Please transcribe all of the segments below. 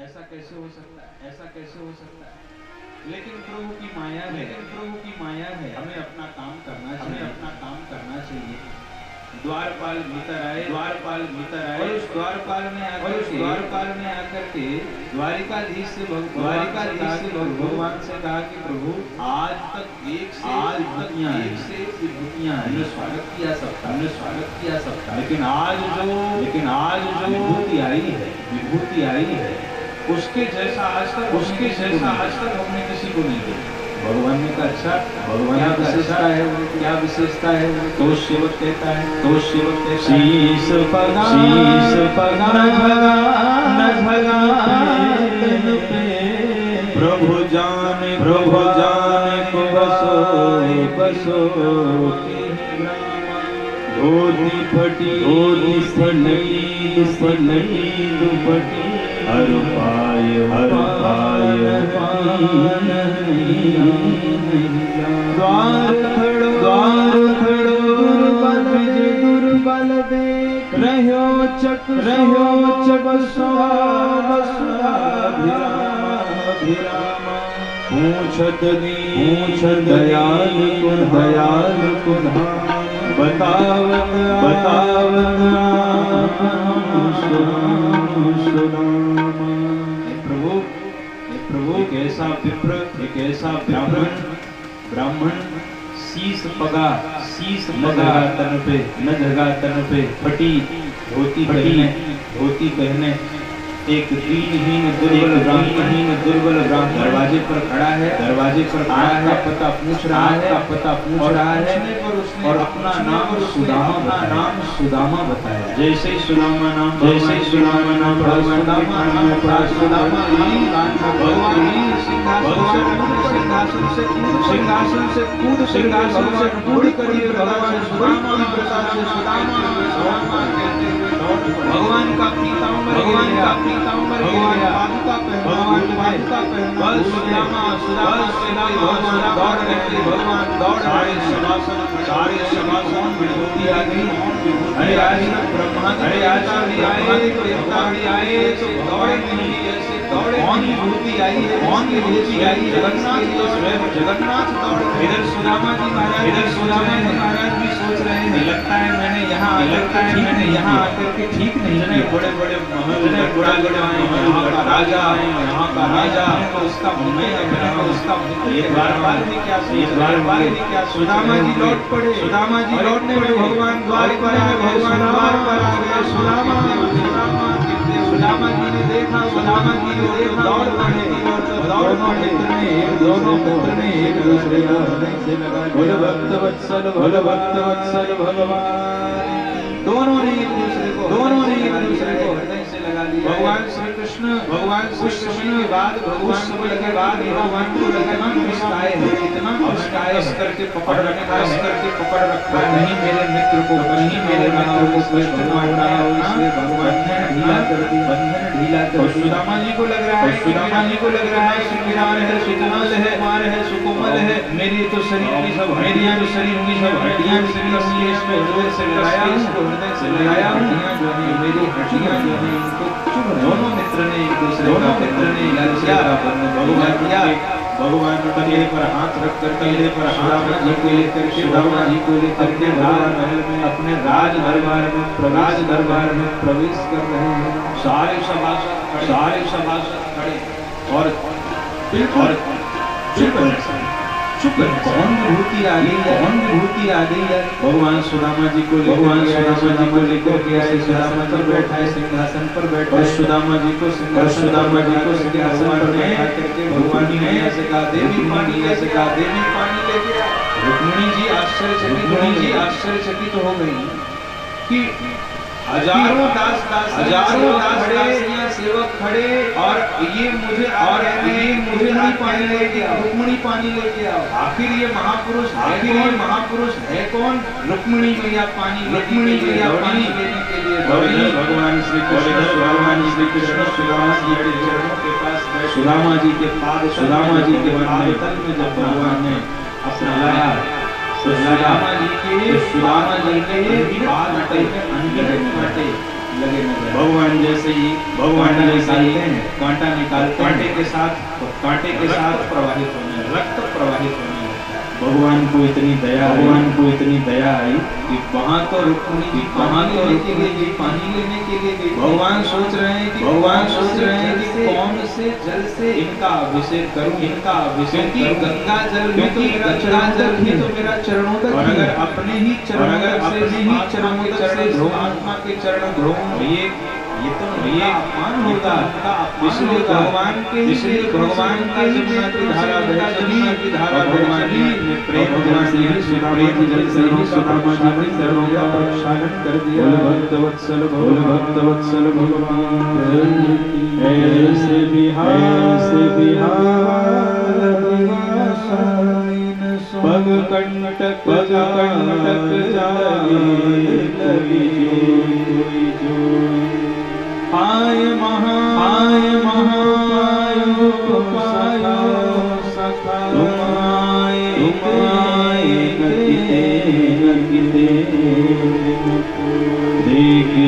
ऐसा कैसे हो सकता है? ऐसा कैसे हो सकता है? लेकिन प्रभु की माया है, लेकिन प्रभु की माया है। हमें अपना काम करना चाहिए, हमें अपना काम करना चाहिए। द्वारपाल भीतर आए, द्वारपाल भीतर आए, और उस द्वारपाल ने आकर के द्वारिकाधीश से भगवान से कहा कि प्रभु आज तक एक से विभूतियां हमने स्वागत किया सबका, हमने स्वागत किया सबका, लेकिन आज जो विभूति आई है उसके जैसा आज तक हमने किसी को नहीं देखा। भगवान ने कहा अच्छा, भगवान क्या विशेषता है, क्या विशेषता है? तो सेवक कहता है शीश पगा न झगा प्रभु जाने को बसो धोती फटी दुपटी हर पाय द्वार खड़ो दुर्बल देख रह्यो चक बसुआ पूछत दयाल को बतावत प्रभु एक ऐसा ब्राह्मण शीश पगा न जगा तन पे फटी धोती पहने एक दीनहीन दुर्बल ब्राह्मण दरवाजे पर खड़ा है, का पता पूछ रहा है और अपना नाम सुदामा बताया। जैसे ही सुदामा नाम सिंहासन से कूद करिए भगवान का पीताम्बर भगवान दौड़ सारे सभासद विभूति आ गई। अरे आज ब्रह्मा भी आए तो दौड़े नहीं, ऐसे दौड़े कौन विभूति आई है? जगन्नाथ दौड़े। इधर सुदामा जी महाराज भी सोच रहे हैं लगता है मैंने यहाँ आकर के ठीक नहीं है। बड़े महल का राजा तो उसका एक बार में क्या सुदामा जी लौट पड़े। भगवान द्वार पर आ गए। सुदामा जी ने देखा दौड़ पड़े। दोनों मित्र ने एक दूसरे को हृदय से लगा लिया। भक्त वत्सल भगवान दोनों ने एक दूसरे को हृदय से लगा लिया। भगवान श्री कृष्ण कुछ समय के बाद भगवान को इतना करके पकड़ रखा नहीं मेरे मित्र को कष्ट मारना है, इसलिए भगवान ने बंधन ढीला कर सुदामा जी को लग रहा है सुकुमार है सुकोमल है। मेरी तो शरीर की सब हड्डियां इसमें हृदय से लगाया मेरी हड्डियां जो है इनको दोनों मित्र ने एक दूसरे भगवान कंधे पर हाथ रख कर सुदामा जी को लेकर के महल में अपने राज दरबार में प्रवेश कर रहे हैं। सारे सभासद खड़े और बिल्कुल चुप है। कौन विभूति आ गई है? भगवान सुदामा जी को लेकर के आए। सिंहासन पर बैठा है सुदामा जी को सिंहासन पर बैठा करके भगवान ने ऐसे कहा देवी पानी लेके आ। रुक्मिणी जी आश्चर्यचकित हो गई कि हजारों सेवक खड़े और ये मुझे रुक्मिणी पानी लेके आओ। आखिर ये महापुरुष है कौन? रुक्मिणी मैया पानी लेने के लिए भगवान श्री कृष्ण सुदामा जी के पाद तल में जब भगवान ने अपना लाया सुदामा जी के बाल हटे लगे। भगवान जैसे जैसे ही भगवान निकालते हैं, कांटा निकालते, कांटे के साथ प्रवाहित होने, रक्त प्रवाहित होने लगता है। भगवान को इतनी दया आई कि वहां तो रुक्मिणी जी पानी लेने के लिए गई। भगवान सोच रहे हैं कि कौन से जल से इनका अभिषेक करूं, क्योंकि गंगा जल में तो मेरा चरणों तक, और अगर अपने ही चरणों से आत्मा के चरण धोऊं, ये तो अपमान होगा। इसलिए भगवान के जमुना की धारा भगवान ने प्रेम जल से ही सुदामा जी ने चरणों का प्रक्षालन कर दिया। भक्त वत्सल भगवान ऐसे बिहार पग कंटक जाए आय सखा तुम आए देखि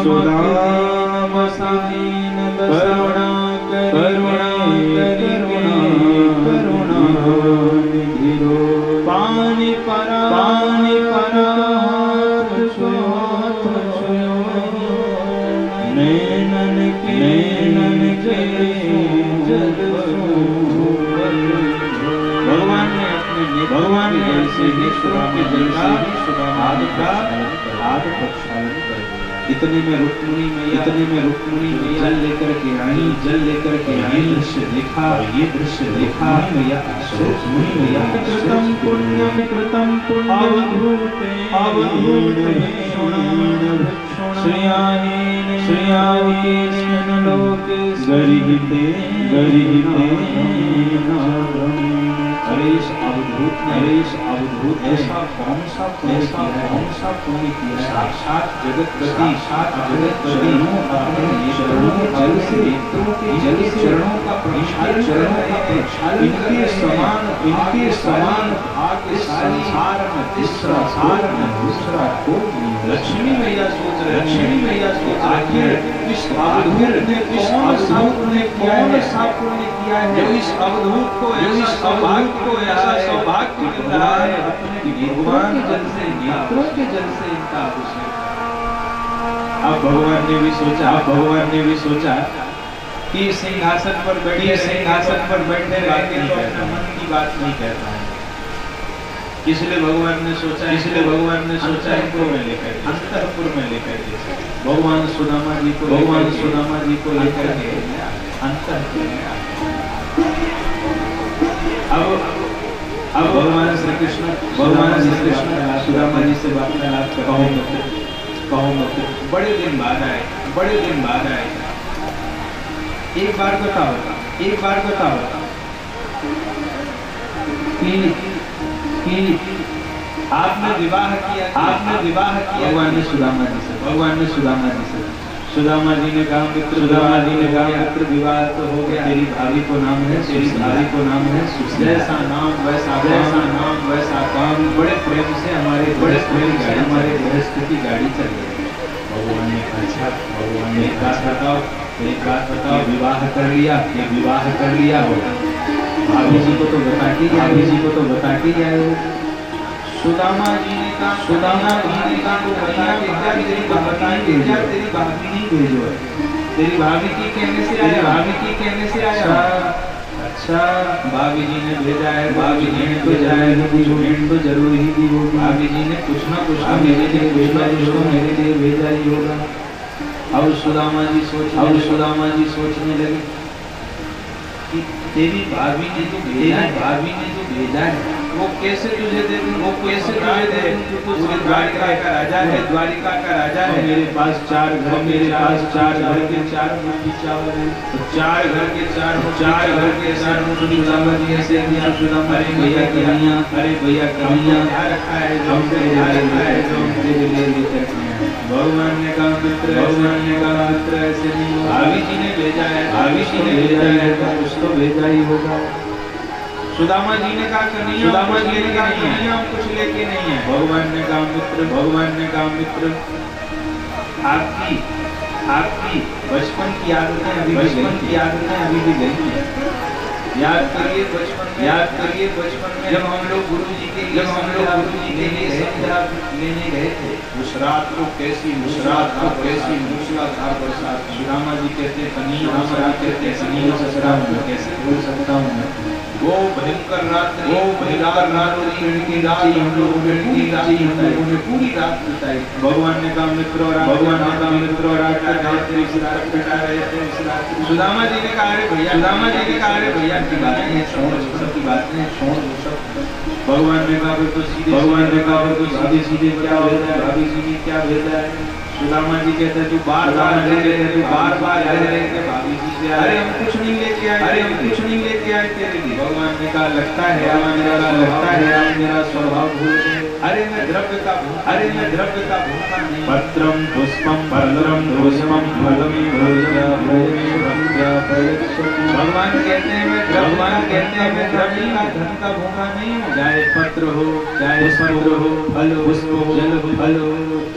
सुदाम सामीन करुणा पानी परा नैनन के भगवान ने ऐसे ही सुदामा के जल से ही सुदामा आद प्रक्षालन कर दिया। इतने में रुक्मिणी मैया जल लेकर के आई, ये दृश्य देखा मैया रुक्मिणी मैया कृतम पुण्यम अवधूते श्रेयाहीन लोके गरिहिते अरे इस अवधूत ऐसा कौन सा पुण्य किया, साक्षात जगतपति अपने जल से चरणों का प्रक्षालन, इनके समान भाग्य संसार में दूसरा कोई नहीं। लक्ष्मी मैया सोच रहे आखिर इस अवधूत ने कौन सा पुण्य किया है जो इस अवधूत को ऐसा सौभाग्य मिल रहा है अपने भगवान नेत्रों के जल से इनका अभिषेक। अब भगवान ने भी सोचा कि सिंहासन पर बैठे रह के तो अपने मन की बात नहीं कहता है, इसलिए भगवान ने सोचा इनको अंतःपुर में लेकर के भगवान सुदामा जी को लेकर के अंतःपुर में आए। अब भगवान श्री कृष्ण सुदामा जी से वार्तालाप कहो मत। बड़े दिन बाद आए। एक बार बताओ कि आपने विवाह किया भगवान ने सुदामा जी से सुदामा जी ने कहा मित्र विवाह तो हो गया, तेरी भाभी को नाम है जैसा नाम वैसा काम। बड़े प्रेम से हमारे गृहस्थ की गाड़ी चल रही है। भगवान ने कहा एक बात बताओ विवाह कर लिया होगा, भाभी जी को तो बता के आए हो। सुदामा जी ने कहा तेरी भाभी नहीं भेजो है, तेरी भाभी की कहने से आया। अच्छा भाभी जी ने भेजा है, भेंट तो जरूर ही दी होगी। भाभी जी ने कुछ ना कुछ मेरे लिए भेजा ही होगा। अब सुदामा जी सोचने लगे कि तेरी भाभी ने जो भेजा है वो कैसे तुझे दे दूं, तू द्वारिका का राजा है। मेरे पास 4 घर के 4 मुट्ठी चावल है, तो 4 घर के 4 मुट्ठी चावल जी ऐसे दिया। अरे भैया कमियां क्या रखा है जो तेरे लिए लेकर के आए। भगवान ने कहा मित्र ऐसे नहीं, भाभी जी ने भेजा है तो कुछ तो भेजा ही होगा। सुदामा जी ने कहा कन्हैया हम कुछ लेके नहीं है। भगवान ने कहा मित्र आपकी बचपन की आदतें अभी भी गई हैं। याद करिए बचपन में जब हम लोग गुरु जी के लिए संध्या लेने गए थे, उस रात को कैसी मूसलाधार बरसात। सुदामा जी कहते कैसे भूल सकता हूँ मैं वो भयंकर रात्रि, हम लोगों ने पूरी रात बिताई। भगवान ने कहा मित्र और सुदामा जी ने कहा अरे भैया की बातें हैं, छोड़ भगवान ने कहा तो सीधे क्या होता है, भाभी जी ने क्या भेजा है। सुदामा जी कहते तू बार बार भाभी जी से अरे हम कुछ नहीं लेके आए तेरे लिए। भगवान ने कहा लगता है मेरा स्वभाव भूल गए। अरे मैं द्रव्य का भूखा नहीं। पत्रम पुष्पम फलम रोषमम फलम भगवान कहते हैं मैं द्रव्य का धन का भूखा नहीं हूँ। चाहे पत्र हो, चाहे फल पुष्प हो, जल हो,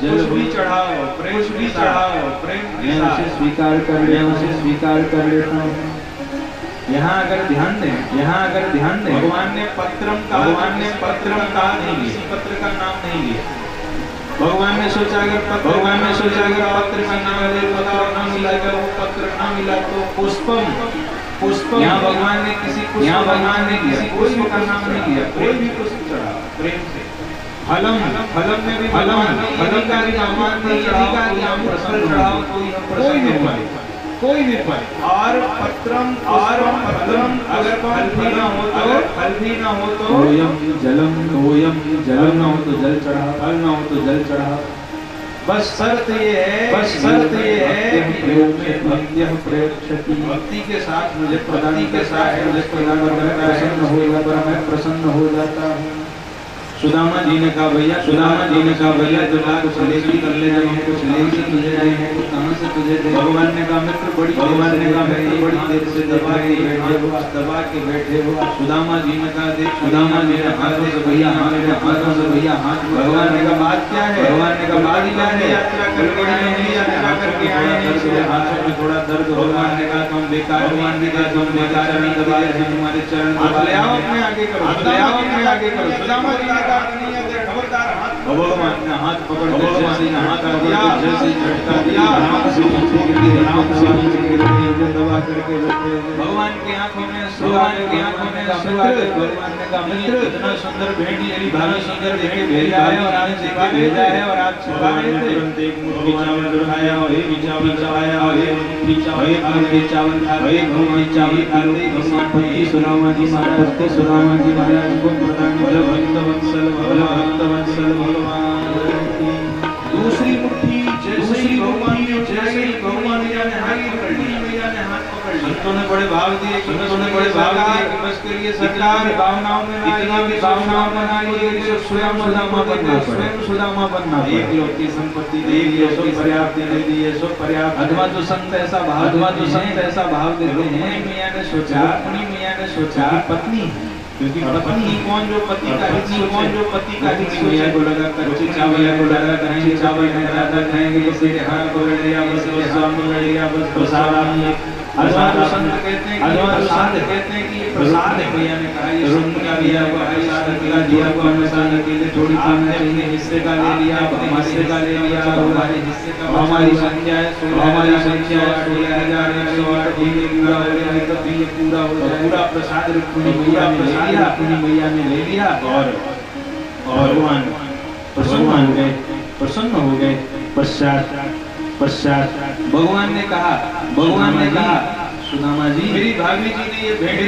कुछ भी चढ़ाओ, प्रेम मैं उसे स्वीकार कर लेता हूँ। यहाँ अगर ध्यान दें भगवान ने पत्रम कहा नहीं, किसी पत्र का नाम नहीं लिया। भगवान ने सोचा अगर पत्र का नाम वो पत्र ना मिला तो पुष्पम यहाँ भगवान ने किसी पुष्प का नाम नहीं लिया। कोई भी पुष्प चढ़ा प्रेम से। फलम में भी कोई भी फल और पत्रम अगर फल भी ना हो तो जलम ना हो तो जल चढ़ा, फल ना हो तो जल चढ़ा। बस शर्त ये है भक्ति के साथ मुझे प्रदान प्रसन्न हो जाता हूँ। सुदामा जी ने कहा भैया तो कुछ लेगी कर ले जाए, कुछ लेगी तुझे जाए हैं, कहाँ से तुझे दे। भगवान ने कहा मित्र बड़ी देर से दबा के बैठे हो। सुदामा जी ने कहा देख हाथों से भैया हाथ। भगवान ने कहा बात क्या है। यात्रा करके आए हैं इसलिए हाथों में थोड़ा दर्द हो। भगवान ने कहा तुम बेकार नहीं दबा रहे, तुम्हारे चरण ले आओ अपने आगे करो। सुदामा जी भगवान ने हाथ पकड़ जैसे झटका दिया दबा करके भगवान की आंखों में भगवान ने कहा मित्र इतना सुंदर भेंट मेरी भाभी सुंदर देखे भेजा है और आज छिपा रहे थे। तुरंत एक मुट्ठी चावल खाया और एक चावल चढ़ाया और एक मुट्ठी चावल खा सुदामा जी महाराज को प्रदान भक्तवत्सल भगवान। दूसरी मुट्ठी जैसे ही भगवान ने हाथ पकड़ लिया। संतों ने बड़े भाव दिए कि बस करिए सरकार भावनाओं में ना लिए स्वयं सुदामा बनना। एक लोग की संपत्ति दे दी, सब पर्याप्त अथवा जो संत ऐसा भाव देते हैं। मियाँ ने सोचा पत्नी क्योंकि पत्नी कौन जो पति का हित मियाँ को लगा कच्चे चावल में ज्यादा खाएंगे तो सीधे हाथ को ले लिया बस प्रसाद संत कहते हैं कि प्रसाद है। भैया ने कहा ये संत का दिया हुआ प्रसाद अकेले थोड़ी खाना चाहिए, हिस्से का ले लिया, हमारे हिस्से का हमारी संख्या है 16,000 तो ये पूरा हो जाए। पूरा प्रसाद रुक्मिणी मैया ने ले लिया और भगवान प्रसन्न हो गए। पश्चात भगवान ने कहा सुदामा जी मेरी भाभी जी ने ये भेंट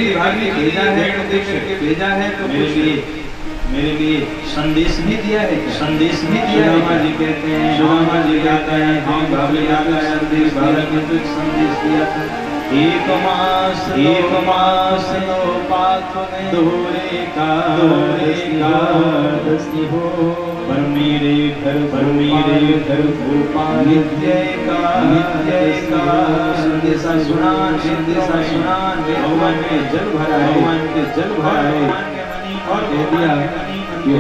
भेजा है तो मेरे लिए संदेश भी दिया है। सुदामा जी कहते हैं हाँ भाभी संदेश दिया था। एक मास नो पात में दोरे का दसी हो पर मेरे घर गोपाल नित्य का संदेशा सुना भगवान के जल भराए और कह दिया कि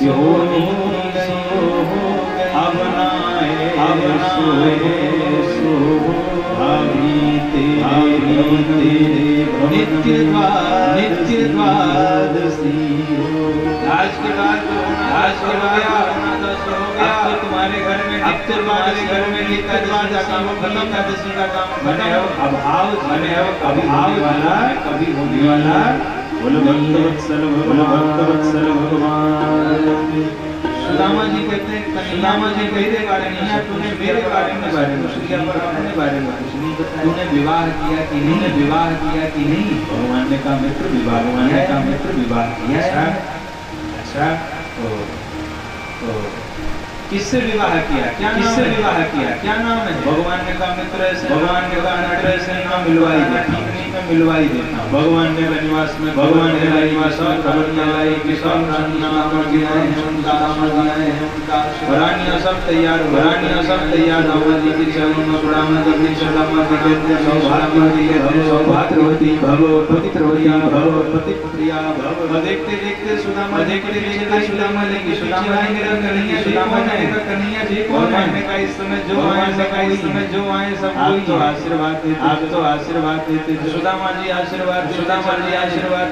हो नहीं अब नाए भावीते नित्य द्वादशी आज के बाद होना 10 हो गया। अब तो तुम्हारे घर में नित्य एकादशी का काम बने हो। अभाव कभी होने वाला बोलो भक्तवत्सल भगवान। सुदामा जी कहते हैं कन्हैया जी कहते कन्हैया तूने मेरे बारे में पूछा पर अपने बारे में कुछ नहीं बताया। तूने विवाह किया कि नहीं? भगवान ने कहा मित्र विवाह किया। अच्छा तो किससे विवाह किया? क्या नाम है? भगवान ने कहा मित्र ऐसे नाम मिलवाई देता। भगवान ने निवास में खबर लाई कि सब रानियां सब तैयार रामा जी की चरणों में सुदामा जी की सौभाग्यवती भव पतित्रवती भव पतिप्रिया भव। देखते सुदामा लेंगे सुदामा कन्हैया जी कौन है? का इस समय जो आए सब आप तो आशीर्वाद देते सुदामा जी आशीर्वाद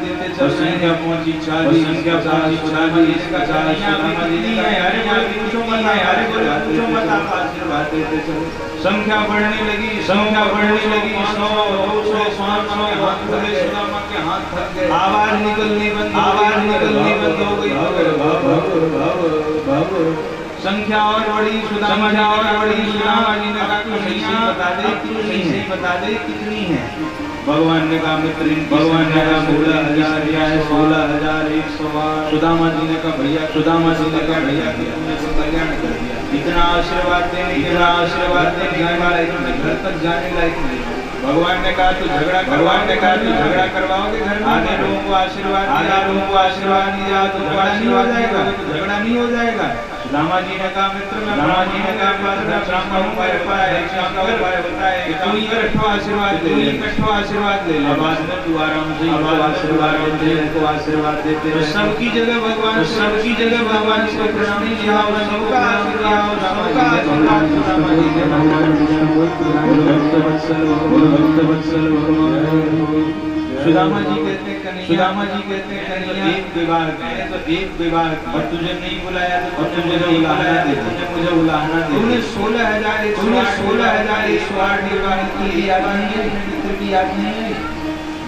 देते। संख्या पहुंची 40 इसका 40 अरे पूछो मत आप आशीर्वाद देते चलो। संख्या बढ़ने लगी 100 200 सुदामा के हाथ थक गए। आवाज निकलनी बंद हो गई। संख्या और बड़ी सुदामा जी ने कहा तू सही बता दे कितनी है? भगवान ने कहा मित्र 16,108। सुदामा जी ने कहा भैया तुमने तो कल्याण कर दिया। इतना आशीर्वाद देने के वाला घर तक जाने लायक नहीं। भगवान ने कहा तू झगड़ा करवाओगे घर में? आधे लोगों को आशीर्वाद दिया तो झगड़ा नहीं हो जाएगा। सुदामा जी ने कहा मित्र ब्राह्मण उपाय बताए तू इकट्ठा आशीर्वाद ले ले। अब आज तू आराम से आशीर्वाद देते। सबकी जगह भगवान को प्रणाम किया और सबका आशीर्वाद सुदामा जी ने भक्तवत्सल भगवान। सुदामा जी कहते हैं कन्हैया एक विवाह और तुझे नहीं बुलाया तो मुझे उलाहना दे। तूने 16,108 विवाह की याद नहीं है?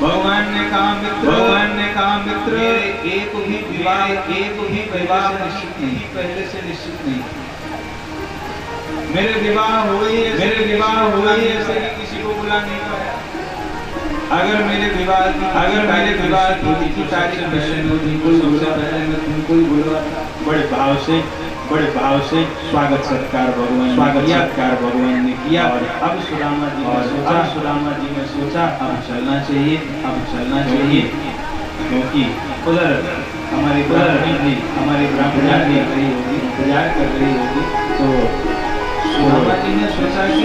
भगवान ने कहा मित्र एक भी विवाह निश्चित नहीं, पहले से निश्चित नहीं। मेरे विवाह हुए ऐसे किसी को बुला नहीं पाया। अगर मेरे विवाह की तारीख निश्चित होती तो सबसे पहले मैं तुमको ही बुलवाता। बड़े भाव से स्वागत सत्कार भगवान ने किया। और अब सुदामा जी ने सोचा अब चलना चाहिए क्योंकि उधर हमारी ब्राह्मणी इंतजार कर रही होगी। तो सुदामा जी ने सोचा कि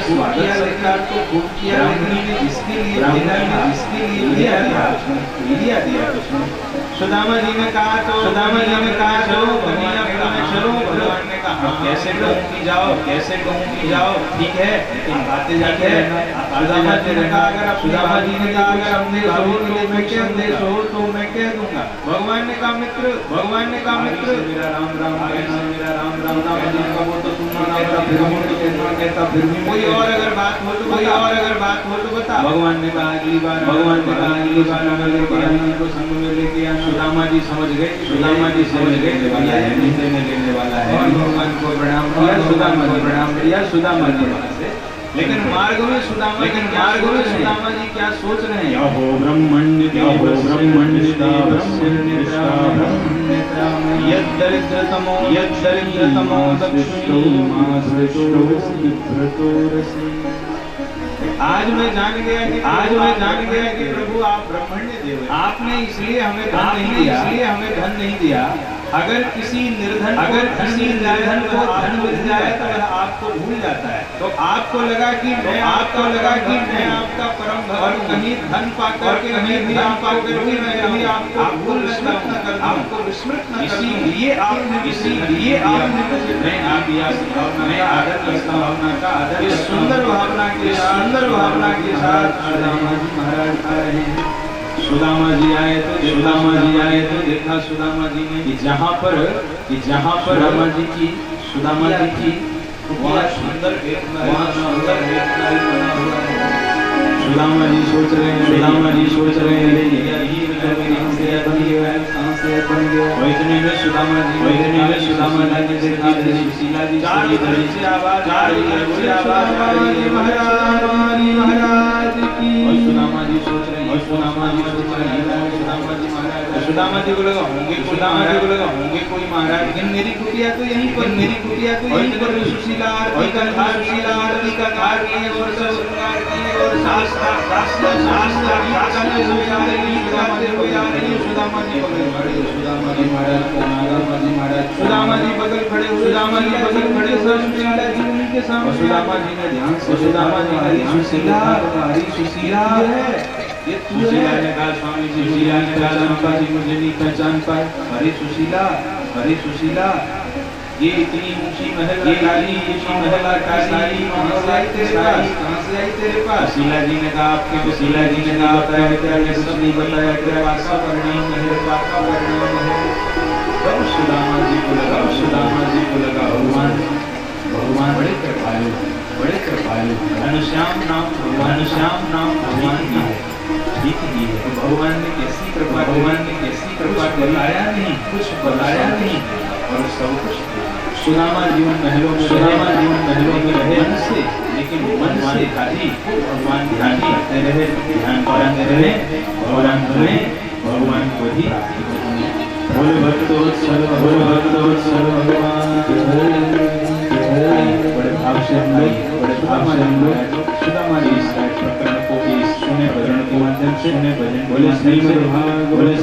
स्वागत तो खूब किया, लेकिन इसके लिए दिया उसने। सुदामा जी ने कहा चलो भगवान ने कहा कैसे कहूँ कि जाओ ठीक है, लेकिन बातें जाके सुदामा जी ने कहा अगर अपने संदेश हो तो मैं कह दूंगा। भगवान ने कहा मित्र मेरा राम वो तो तुम कहता फिर भी कोई और अगर बात हो तो बता। भगवान ने कहा अगली बार को संग में लेके आना। सुदामा जी समझ गए भैया लेने वाला है। भगवान को प्रणाम किया, सुदामा जी लेकिन मार्ग में सुदामा जी क्या सोच रहे हैं? या हो ब्रह्मण्य यद्दरिद्रतमो आज मैं जान गया कि प्रभु आप ब्रह्मण्य देव हैं। आपने इसलिए हमें धन नहीं दिया, अगर किसी निर्धन को धन मिल जाए तो वह आपको भूल जाता है। तो आपको लगा कि मैं आपका परम भक्त और कहीं धन पाकर के मैं आपको भूल न कर आपको विस्मृत न कर। इसीलिए आपने मैं आदर का आदर सुंदर भावना के साथ सुदामा जी महाराज आ रहे हैं। सुदामा जी आए तो देखा सुदामा जी ने कि जहाँ पर सुदामा जी की वहाँ सुंदर एक नारी बना हुआ है। सुदामा जी सोच रहे हैं यही मेरी हंसिया बन गया। इतने में सुदामा जी ने देखा सुशीला जी से आवाज आ रही है महाराज की। और सुदामा जी सोच रहे हैं सुदामा जी को लगा होंगे कोई महाराज। लेकिन मेरी कुटिया तो यहीं पर सुशीला आरती का धार किए और सब श्रृंगार किए और सुदामा जी बगल खड़े सुशीला जी उन्हीं के सामने। सुदामा जी ने ध्यान से सुशीला है ये सुशीला ने कहा स्वामी जी मुझे नहीं पहचान पाए। अरे सुशीला ये इतनी ऊंची महल कहाँ से आई तेरे पास? सुशीला जी ने कहा बताया कुछ नहीं बताया तेरे पास का परिणाम है। तब सुदामा जी को लगा भगवान बड़े कृपालु घनश्याम नाम भगवान का है। ठीक ही है। भगवान ने कैसी कृपा कुछ बताया नहीं और सब कुछ सुदामा जीवन महलों में रहे मन से, लेकिन मन से खाली भगवान ध्यान करते रहे और अंत में भगवान को ही बोले भक्तोत्सल भगवान। बड़े भाव से हम लोग सुदामा जी इस प्रकरण को सुने भजन के माध्यम से बोले श्रीमद् भागवत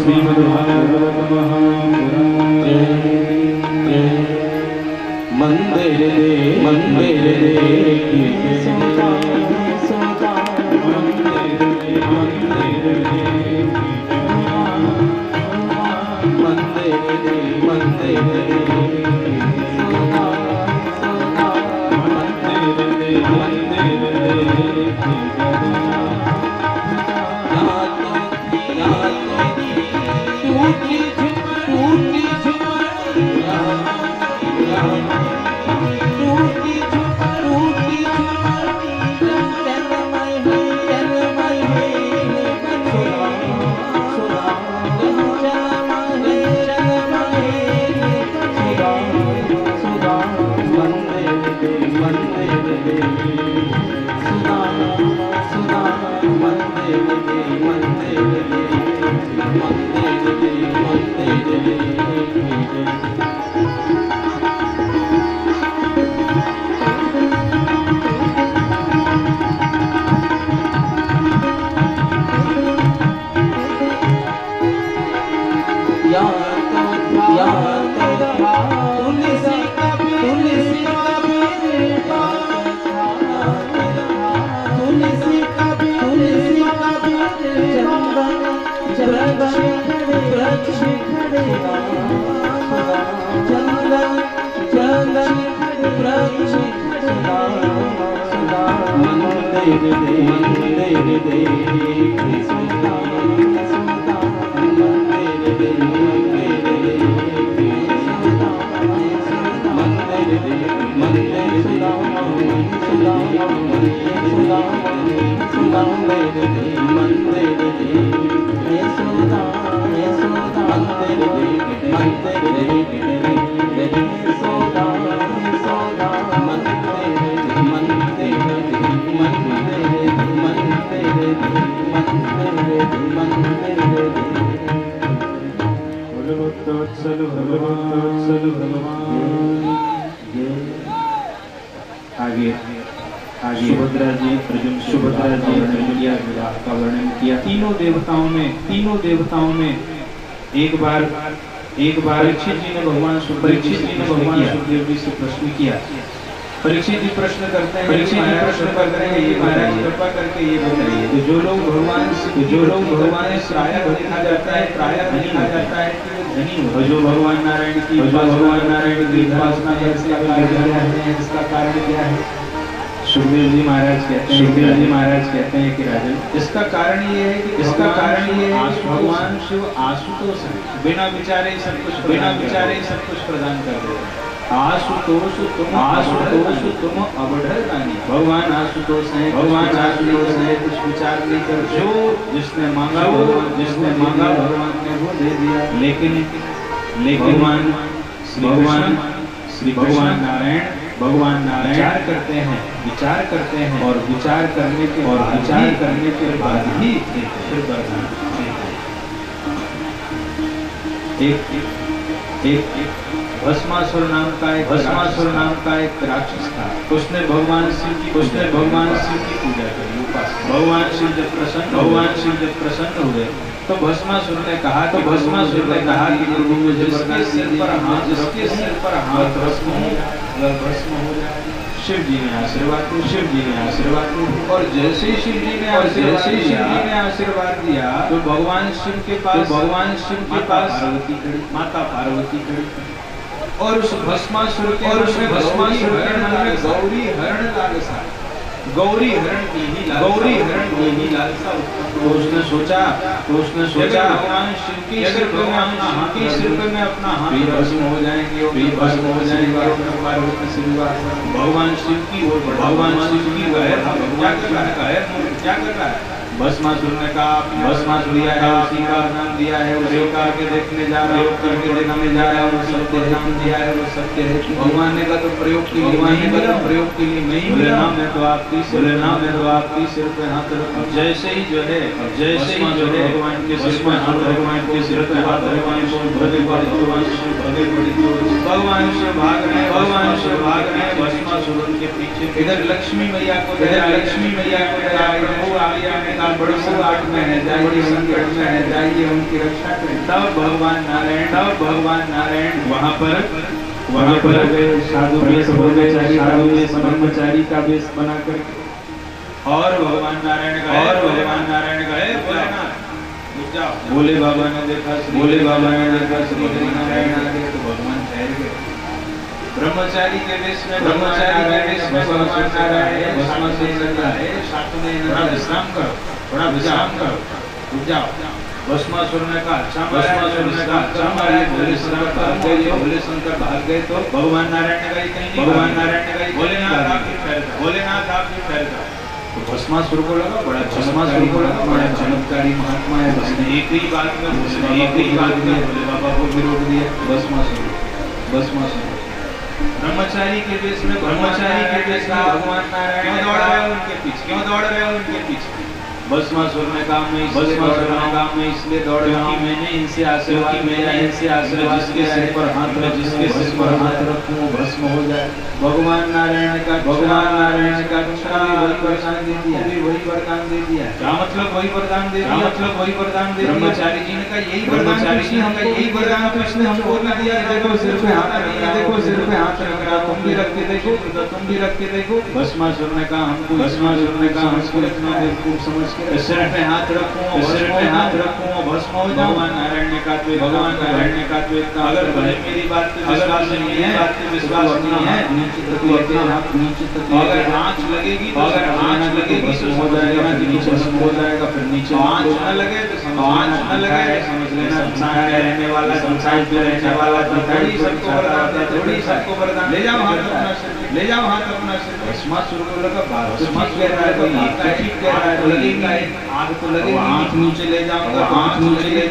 मंदिर सुभद्रा जी का वर्णन किया। तीनों देवताओं में एक बार एक बार परीक्षित जी ने भगवान सुखदेव जी से प्रश्न किया। परीक्षित जी प्रश्न करते हैं, परीक्षित जी प्रश्न करते हैं, ये महाराज कृपा करके ये बताइए, तो जो लोग भगवान से प्रायः देखा जाता है, प्रायः देखा जाता है कि वो धनी हो, जो भगवान नारायण की उपासना करते हैं, इसका कारण क्या है? सुखदेव जी महाराज कहते हैं कि राजन, इसका कारण ये है कि भगवान शिव आशुतोष है, बिना विचारे सब कुछ प्रदान कर देते हैं। आशुतोष तुम अवढ़ दानी, भगवान आशुतोष है, कुछ विचार नहीं कर, जो जिसने मांगा भगवान ने वो दे दिया। लेकिन भगवान श्री भगवान नारायण विचार करते हैं और विचार करने के बाद ही फिर वरदान एक भस्मासुर नाम का एक राक्षस था। उसने भगवान शिव की पूजा करी, उपासना। भगवान शिव जब प्रसन्न हुए तो भस्मासुर ने कहा कि प्रभु मुझे जिसके सिर पर हाथ भस्म हो जाए। शिव जी ने आशीर्वाद दिया और जैसे ही शिव जी ने आशीर्वाद दिया तो भगवान शिव के पास माता पार्वती खड़ी और उस भस्मासुर के मन में गौरी हरण की ही लालसा। तो उसने सोचा भगवान शिव के सिर पे मैं अपना हाथ भस्म हो जाएंगे भगवान शिव की क्या कर रहा है? भस्मासुर ने कहा, भस्मासुर उसी का नाम दिया है, उसे करके देखने जा रहा है, वो सत्य नाम दिया है, वो सत्य है। भगवान ने कहा तो प्रयोग के लिए नहीं मिला, मैं तो आपकी सिर पे हाथ रखा। जैसे ही जो है भगवान के सिर पे हाथ भगवान शिव भाग रहे भस्मासुर के पीछे। इधर लक्ष्मी मैया को बड़े संकट में है, जाइए उनकी रक्षा करें। तब भगवान नारायण वहाँ पर साधु वेश ब्रह्मचारी का वेश बना करके और भगवान नारायण गए भोले बाबा ने देखा श्री नारायण आ गए तो भगवान ठहर गए। ब्रह्मचारी के वेश में भगवान नारायण थोड़ा विश्राम करो, रुक जाओ। भस्मासुर ने कहा अच्छा भोले शंकर भाग गए तो भगवान नारायण ने कहा भोलेनाथ आप भी ठहर जाओ। तो भस्मासुर को लगा बड़ा चमत्कारी महात्मा है, उसने एक ही बात में भोले बाबा को विरोध दिया। भस्मासुर ब्रह्मचारी के वेश में भगवान नारायण क्यों दौड़ रहे हो उनके पीछे? भस्मासुर ने कहा मैं इसलिए दौड़ रहा हूँ, मैंने इनसे आशीर्वाद जिसके सिर पर हाथ रखूं वो भस्म हो जाए। भगवान नारायण का वही वरदान दे दिया। क्या मतलब वही वरदान दे दिया? ब्रह्मचारी जी ने कहा यही वरदान तो इसने हमको भी दिया। देखो सिर पे हाथ रख रहा, तुम भी रख के देखो। भस्मासुर ने कहा हमको इतना बेवकूफ समझ के सिर पे हाथ रखूं भस्म हो जाऊं। भगवान नारायण ने कहा तो इतना अगर भले मेरी बात पे विश्वास नहीं है नीचे तक अगर आँच लगेगी तो भस्म हो जाएगा, नीचे भस्म हो जाएगा। फिर नीचे आँच न लगे तो समझ लेना संसार पे रहने वाला थोड़ी सबको वरदान। ले जाओ हाथ अपना सिर। भस्मासुर को लगा बात कह रहा है आग तो लगेगी, आँच नीचे ले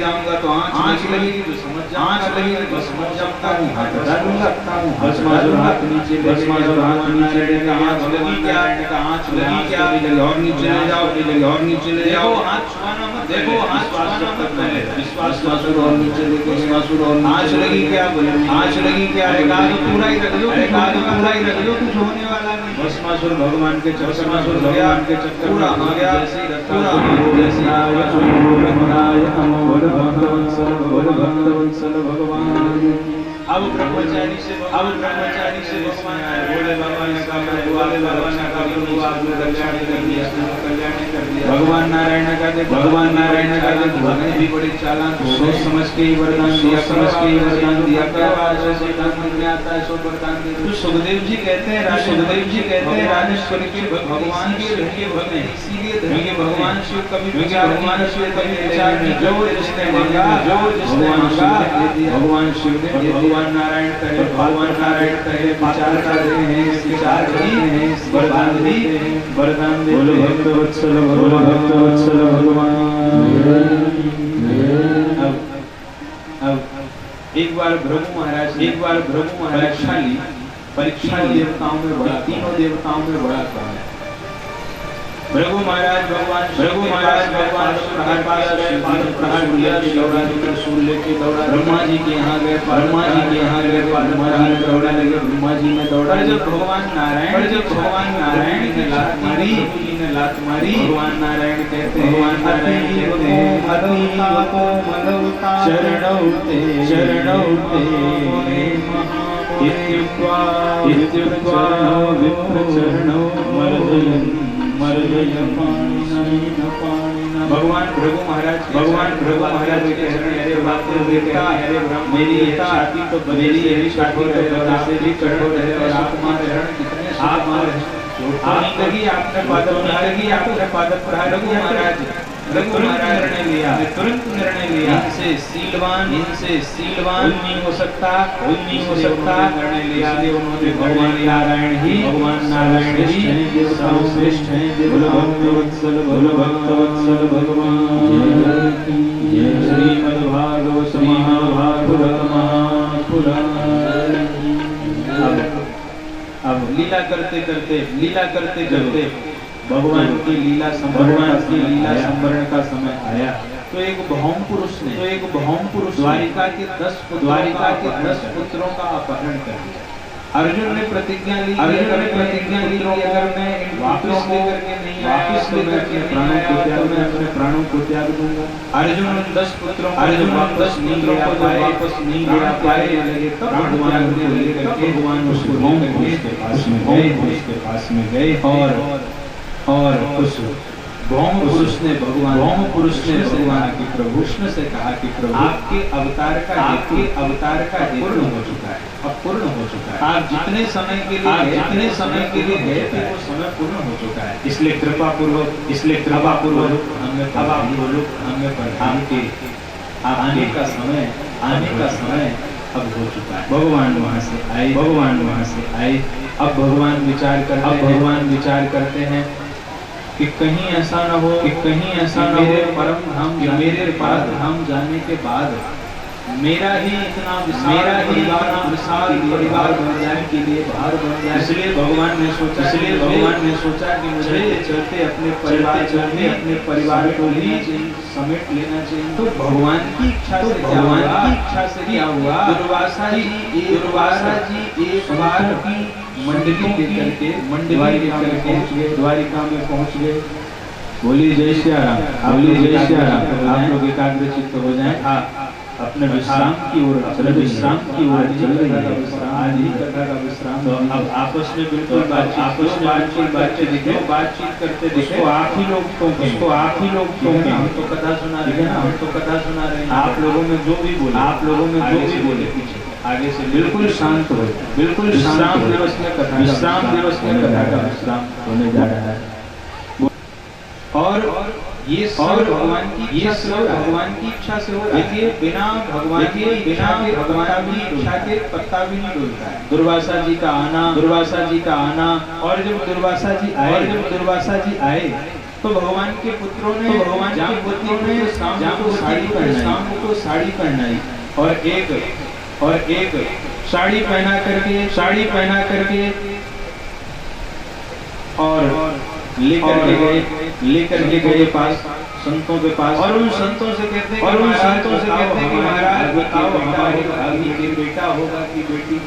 जाऊंगा तो आँच लगेगी तो समझ जाऊंगा हाथ हटा दूंगा। भस्मासुर हाथ नीचे लेगा, आँच लगी क्या और नीचे ले जाओ हाथ छुआना मत। देखो हाथ भस्मासुर और नीचे लेके आँच लगी क्या? एकाध पूरा ही रख लो, कुछ होने वाला नहीं। भस्मासुर भगवान के चक्कर पूरा हो गया। अब ब्रह्मचारी से भगवान भोले बाबा ने कहा कल्याण कर दिया। भगवान नारायण ने कहा भगवान भी बड़े चालाक सोच समझ के ही वरदान दिया क्या सिद्धांत में आता है सो वरदान दे। तो सुखदेव जी कहते हैं राजेश्वरी के भगवान के भक्त हैं, इसीलिए भगवान शिव कभी विचार नहीं, जो जिसने मांगा भगवान शिव ने भगवान नारायण कहे विचार करते हैं वरदान दे। बोलो भक्त वत्सल भगवान। अब एक बार भृगु महाराज परीक्षा देवताओं में बड़ा भृगु महाराज भगवान सूर्य लेके दौड़ा। ब्रह्मा जी के यहाँ गए ब्रह्मा जी में दौड़ा। जब भगवान नारायण ने लात मारी भगवान नारायण कहते हैं भगवान भृगु महाराज के चरण ऐसे बातें देखता मेरी छाती तो मेरी बता से भी कठोर है और आप कितने आपने पादप प्रहार रघु महाराज ने तुरंत निर्णय लिया इनसे सीलवान नहीं हो सकता निर्णय लिया। उन्होंने भगवान नारायण ही श्रेष्ठ हैं। बोलो भक्त वत्सल भगवान। श्रीमद्भागवत महापुराण। अब लीला करते करते भगवान की लीला संवरण का समय आया। तो एक भौम पुरुष द्वारिका के 10 पुत्रों का अपहरण कर दिया। अर्जुन ने प्रतिज्ञा ली अगर मैं वापस लेकर के नहीं आया तो मैं अपने प्राणों को त्याग दूंगा। अर्जुन 10 पुत्रों को वापस नहीं ले पाए तब भगवान उसके पास में गए और उस भौम पुरुष ने भगवान से कहा कि प्रभु आपके अवतार का पूर्ण हो चुका है। आप जितने समय के लिए गए थे वो समय पूर्ण हो चुका है। इसलिए कृपा पूर्वक हमें आने का समय अब हो चुका है। भगवान वहां से आए। अब भगवान विचार करते हैं कि कहीं ऐसा न हो मेरे परम धाम जाने के बाद मेरा ही विशाल परिवार बन जाए के लिए भार बन जाए। इसलिए भगवान ने सोचा कि मुझे चलते अपने परिवार को ही समेट लेना चाहिए। तो भगवान की इच्छा से क्या हुआ दुर्वासा जी एक बार की मंडली लेकर के द्वारिका में पहुंच गए। बोलिए जय श्री राम। आप लोग एकाग्रचित्त हो जाएं। अपने विश्राम की ओर चल रही है। आज ही कथा का विश्राम। तो अब आपस में बिल्कुल बातचीत करते दिखे। आप ही लोग तो हम तो कथा सुना रहे हैं। आप लोगों में जो भी बोले पीछे आगे से बिल्कुल शांत हो। विश्राम दिवस में कथा का विश्राम होने जा रहा है। और ये सब भगवान की इच्छा से हो। देखिए बिना भगवान की इच्छा के पत्ता भी नहीं डोलता है। दुर्वासा जी का आना और जब दुर्वासा जी आए तो भगवान के पुत्रों ने शाम को साड़ी पहनाई और एक साड़ी पहना करके और लेकर के गए पास संतों के पास, और उन संतों से कहते हैं, और उन संतों से कहते हैं कि महाराज बताओ हमारे भाभी के बेटा होगा कि बेटी।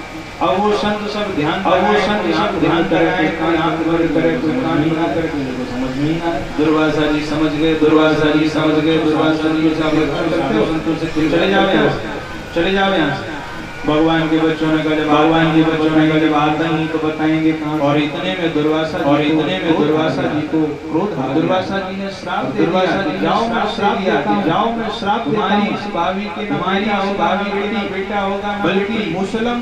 अब वो संत सब ध्यान, अब वो संत सब ध्यान कराए, कोई आंख बंद करे, कोई कान बंद करे, कोई को समझ में ही ना आए। दुर्वासा जी समझ गए, दुर्वासा जी समझ गए, दुर्वासा जी ऐसा करते हो संतों से चले जाओ यहाँ से, चले जाओ यहाँ से। भगवान के बच्चों ने कहा, भगवान के बच्चों ने कहा जब आता ही तो बताएंगे कहाँ। और इतने में दुर्वासा जी, और इतने में दुर्वासा जी को क्रोध, दुर्वासा जी ने श्राप दे दिया, जाओ मैं श्राप देता हूँ, जाओ मैं श्राप तुम्हारी इस भाभी के, तुम्हारी इस भाभी के बेटा होगा, बल्कि मुसलम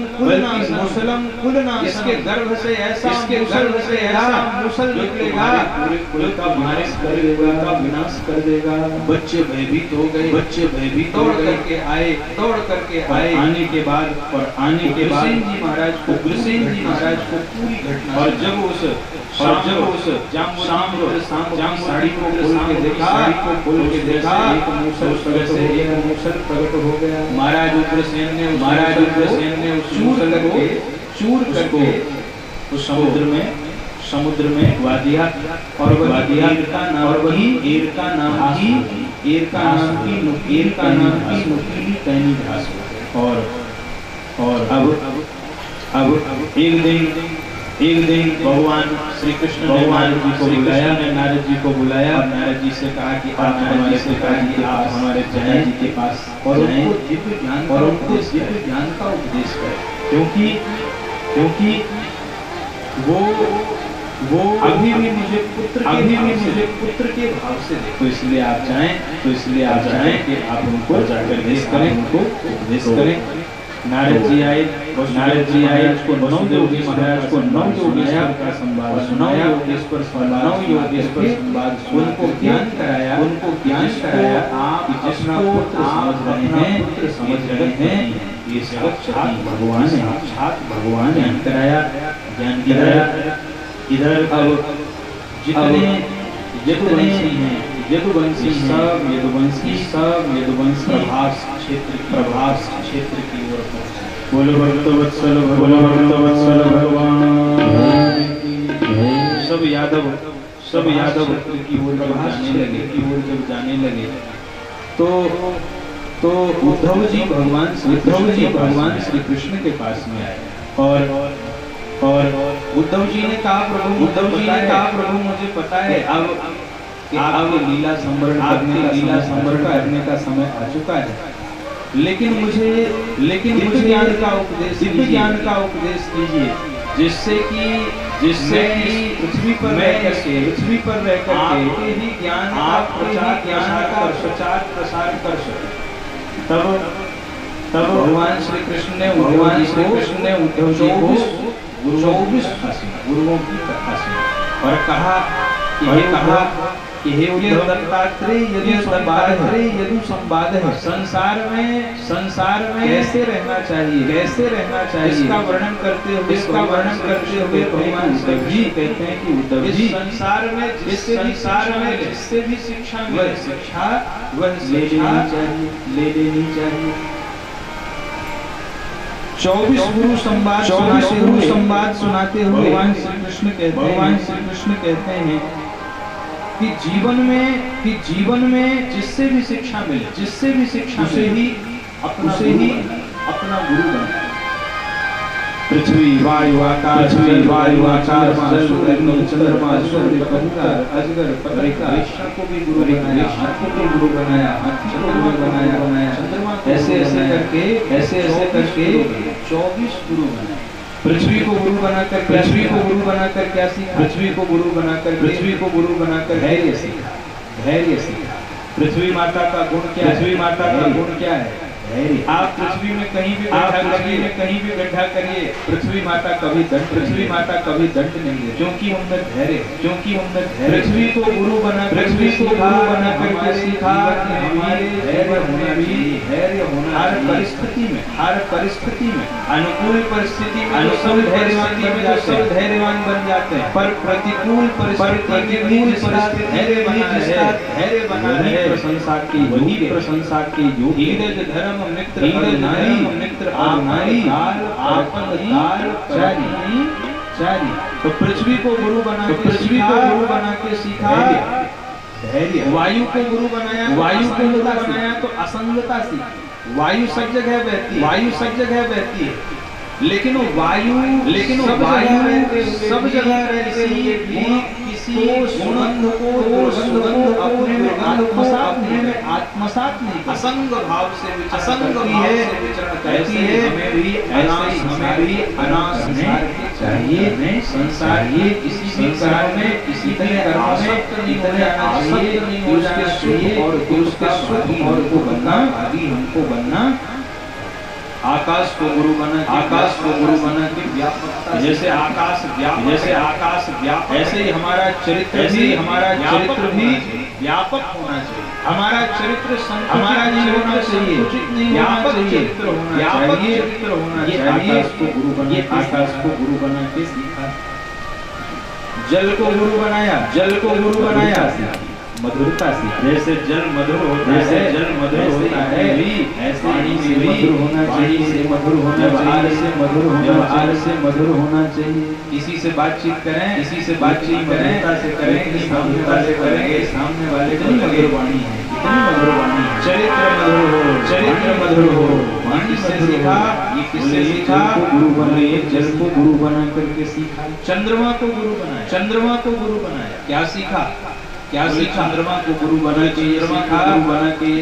खुलना, इसके गर्भ से ऐसा, इसके गर्भ से ऐसा मुसल निकलेगा जो का विनाश कर देगा, का विनाश कर देगा। बच्चे भयभीत हो गए, बच्चे भयभीत दौड़ करके आए, दौड़ करके आए। आने के बाद, और आने के बाद जी महाराज को, गुरुसेन जी महाराज को पूरी घटना, और जब उस जाम साड़ी को खोल के देखा, साड़ी को खोल के देखा, एक मूसल प्रकट हो गया। महाराज उग्रसेन ने उस मूसल को चूर करके उस समुद्र में वा दिया, और वह ईर का नाम की नुकीली टहनी घास हो। और अब एक दिन भगवान श्री कृष्ण भगवान जी को बुलाया, नारद जी को बुलाया, और नारद जी से कहा कि आप हमारे जया जी के पास और उनको दिव्य ज्ञान का उपदेश करें, क्योंकि वो अभी भी मुझे पुत्र के भाव से देखो। तो इसलिए आप जाएं कि आप उनको जाकर उपदेश करें। नारद जी आए, उसको नौ योगेश महाराज को नौ योगेश्वर का संवाद सुनाया, उनको ज्ञान कराया, आप जिसका पुत्र समझ रहे हैं ये साक्षात भगवान है, ज्ञान कराया। इधर अब जितने यदुवंशी प्रभास क्षेत्र की ओर बोलो भक्तवत्सल भगवान। सब यादव की ओर जब जाने लगे तो उद्धव जी भगवान श्री कृष्ण के पास में आए, और उद्धव जी ने कहा प्रभु मुझे पता है अब लीला संवरण करने का समय आ चुका है, लेकिन मुझे ज्ञान का उपदेश कीजिए, जिससे कि पृथ्वी पर रहकर आपके ही ज्ञान का प्रचार प्रसार कर सके। तब भगवान श्री कृष्ण ने उद्धव जी को 24 गुरुओं की कथा सुनाई और कहा कि हे दत्तात्रेय यदि संवाद है संसार में कैसे रहना चाहिए इसका वर्णन करते हुए भगवान शिव जी कहते हैं कि उद्धव जी संसार में जिससे भी शिक्षा वह ले लेनी चाहिए। 24 गुरु संवाद सुनाते हुए भगवान श्री कृष्ण कहते हैं कि जीवन में जिससे भी शिक्षा मिले उसे ही अपना गुरु बने। पृथ्वी वायु आकाश चंद्रमा सूर्य कबूतर अजगर पत्रिका को भी गुरु बनाया, हाथी को गुरु बनाया, चंद्रमा ऐसे करके 24 गुरु बनाए। पृथ्वी को गुरु बनाकर क्या सीखा? पृथ्वी को गुरु बनाकर धैर्य सीखा। पृथ्वी माता का गुण क्या है? धैर्य। आप पृथ्वी में कहीं भी गड्ढा करिए, पृथ्वी माता कभी दंड नहीं दे, क्योंकि हमने धैर्य। पृथ्वी को गुरु बनाकर क्या सीखा? हमारे धैर्य होना हर परिस्थिति में अनुकूल परिस्थिति में सब धैर्यवान बन जाते हैं, पर प्रतिकूल परिस्थिति धैर्य बना है। प्रशंसा की जो धीरज धर्म मित्र और नारी आपन चारी। तो पृथ्वी को गुरु बना के सीखा धैर्य। वायु को गुरु बनाया, वायु को गुरु बनाया तो असंगता सीखी। वायु सब जगह बहती है, वायु सब जगह बहती है, लेकिन वो वायु सब जगह रहते हुए भी किसी सुगंध को अपने में आत्मसात नहीं, असंग भाव से विचरण कहती है। हमें भी अनास चाहिए, संसार ये किसी भी कर्म में, किसी भी कर्म में आसक्त नहीं हो जाना चाहिए और उसके सुख और दुख का भागी हमको बनना। आकाश को गुरु बना, आकाश को गुरु बना के व्यापकता, जैसे आकाश व्यापक, ऐसे ही हमारा चरित्र भी व्यापक होना चाहिए। हमारा चरित्र हमारा नहीं होना चाहिए, व्यापक चरित्र होना चाहिए। आकाश को गुरु बना, ये आकाश को गुरु बना के सीखा। जल को गुरु बनाया, मधुरता से, जैसे जल मधुर होता है, ऐसे पानी से मधुर होना चाहिए, व्यवहार से मधुर होना चाहिए। किसी से बातचीत करें, मधुरता से करें, सामने से करेंगे, सामने वाले को मधुर वाणी है, मधुर वाणी, चरित्र मधुर हो। किससे सीखा? गुरु बनाए, जल को गुरु बना करके सीखा। चंद्रमा को गुरु बनाया, क्या सीखा? चंद्रमा को गुरु बना के ये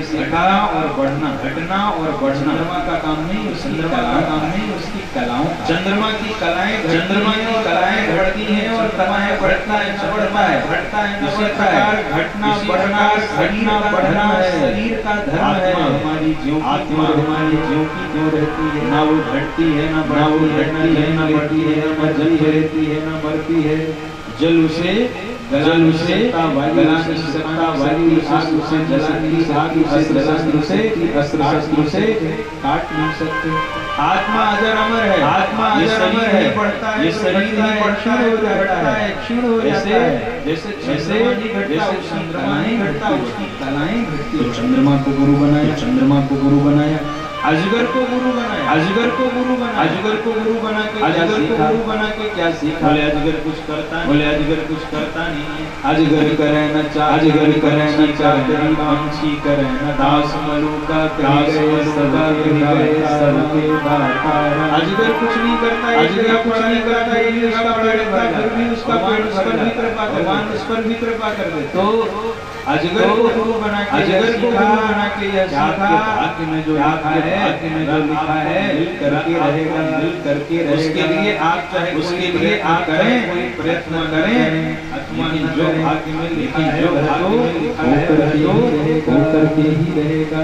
सीखा और बढ़ना, घटना और बढ़ना। चंद्रमा का काम नहीं, उसकी कलाओं। चंद्रमा की कलाएं बढ़ती हैं और कलाएं बढ़ता है। इसी प्रकार घटना बढ़ना है, शरीर का धर्म है। हमारी आत्मा हमारी ज्यों की त्यों रहती है, ना वो घटती है, ना बढ़ती है, ना बढ़ती है, ना जलती रहती है, ना मरती है। जल उसे वायु से अस्त्र से काट नहीं सकते। आत्मा अजर अमर है, बढ़ता है, ये शरीर क्षीण हो जाता है, जैसे चंद्रमा नहीं घटता, उसकी कलाएं घटती। तो चंद्रमा को गुरु बनाया, अजगर को गुरु बना के क्या सीखा? बोले अजगर कुछ करता नहीं है। अजगर करे न चाहते, पंछी करे न दास मलुका, अजगर कुछ नहीं करता, ये भी उसका भगवान उस पर भी कृपा कर दे। तो अजगर को गुरु बना के यह सीखा, भाग्य में जो लिखा है मिल करके रहेगा। उसके लिए आप करें, कोई प्रयत्न करें, जो भाग्य में लिखा है होकर के ही रहेगा।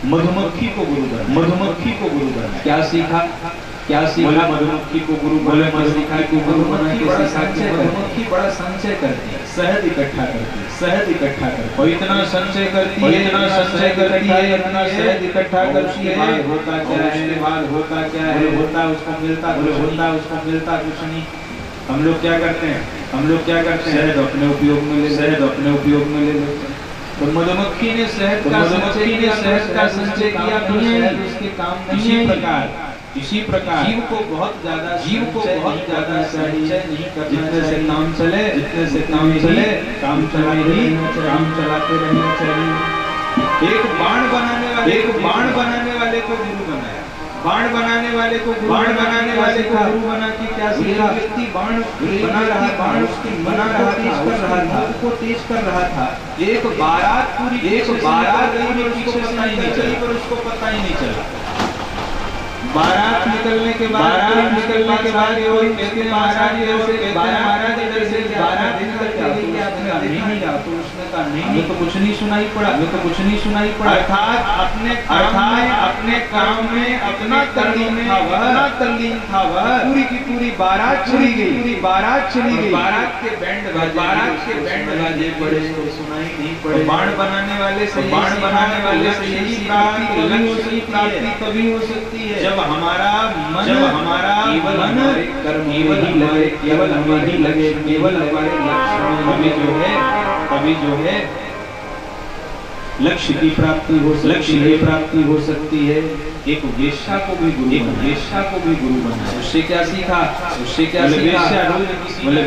मधुमक्खी को गुरु बना, क्या सीखा? मधुमक्खी को गुरु बना के सीखा कि मधुमक्खी बड़ा संचय करती है, शहद इकट्ठा करती है, और इतना संचय करती है, इतना शहद इकट्ठा करती है। होता क्या है? उसको मिलता कुछ नहीं। हम लोग क्या करते हैं? शहद अपने उपयोग में ले लेते। तो मधुमक्खी ने शहद का संचय किया, उसके काम में इसी प्रकार जीव को बहुत ज्यादा संचय नहीं करना। जितने से काम चले, काम चलाते रहना चाहिए। एक बाण बनाने वाले को गुरु बनाया, बाण बनाने वाले को गुरु बना के क्या सीखा? व्यक्ति बाण बना तेज कर रहा था। एक बारात पूरी उसको पता ही नहीं चला। बारात निकलने के बाद वो कहते हैं महाराज इधर से बारात निकल गई, आपने नहीं जा, तो उसने कहा नहीं, तो कुछ नहीं सुनाई पड़ा। अर्थात अपने काम में अपना तल्लीन था वह। पूरी की पूरी बारात चली गई। बारात के बैंड बाजे पड़े, तो सुनाई नहीं पड़े। बाण बनाने वाले से यही प्राप्ति कभी हो सकती है जब हमारा मन केवल हमें ही लगे, केवल हमारे लक्ष्य में तभी जो है लक्ष्य की प्राप्ति हो सकती है। एक वेश्या को भी गुरु बना। उससे क्या सीखा?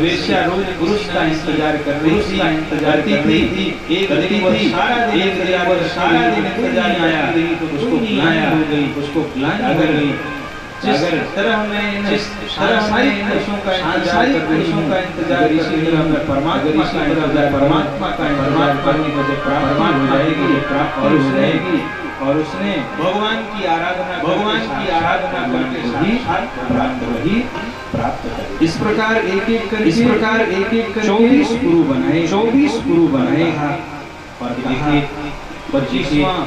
वेश्या रोज पुरुष का इंतजार कर रही थी। एक दिन सारा दिन इंतजार आया, उसको ग्लानि हो गई, उसको ग्लानि हो गई। जिस तरह मैं सांसारिक पुरुषों का इंतजार इसी तरह मैं परमात्मा का इंतजार करने को जब प्राप्ति हो जाएगी और उसने भगवान की आराधना करके प्राप्त कर। इस प्रकार एक एक कर 24 गुरु बनाए और देखिए 25वां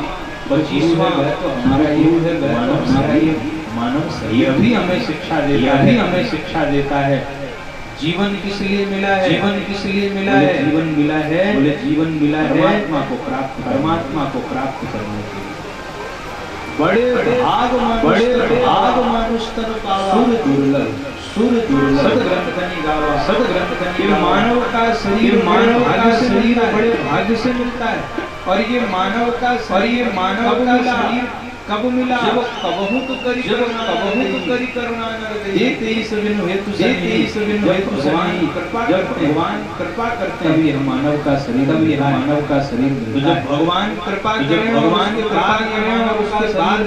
हमारा ये मानव शरीर भी हमें शिक्षा देता है। जीवन किस लिए मिला है? जीवन मिला है परमात्मा को प्राप्त करने के लिए। बड़े भाग मानुष तन पावा, सुर दुर्लभ सदग्रंथ कनि गावा। मानव का शरीर बड़े भाग्य से मिलता है। और ये मानव का शरीर कब मिला? जब कबहू तो करी करुणा न गई। हेतु भगवान कृपा करते हैं, तभी हम मानव का शरीर तो जब भगवान कृपा करें और उसके बाद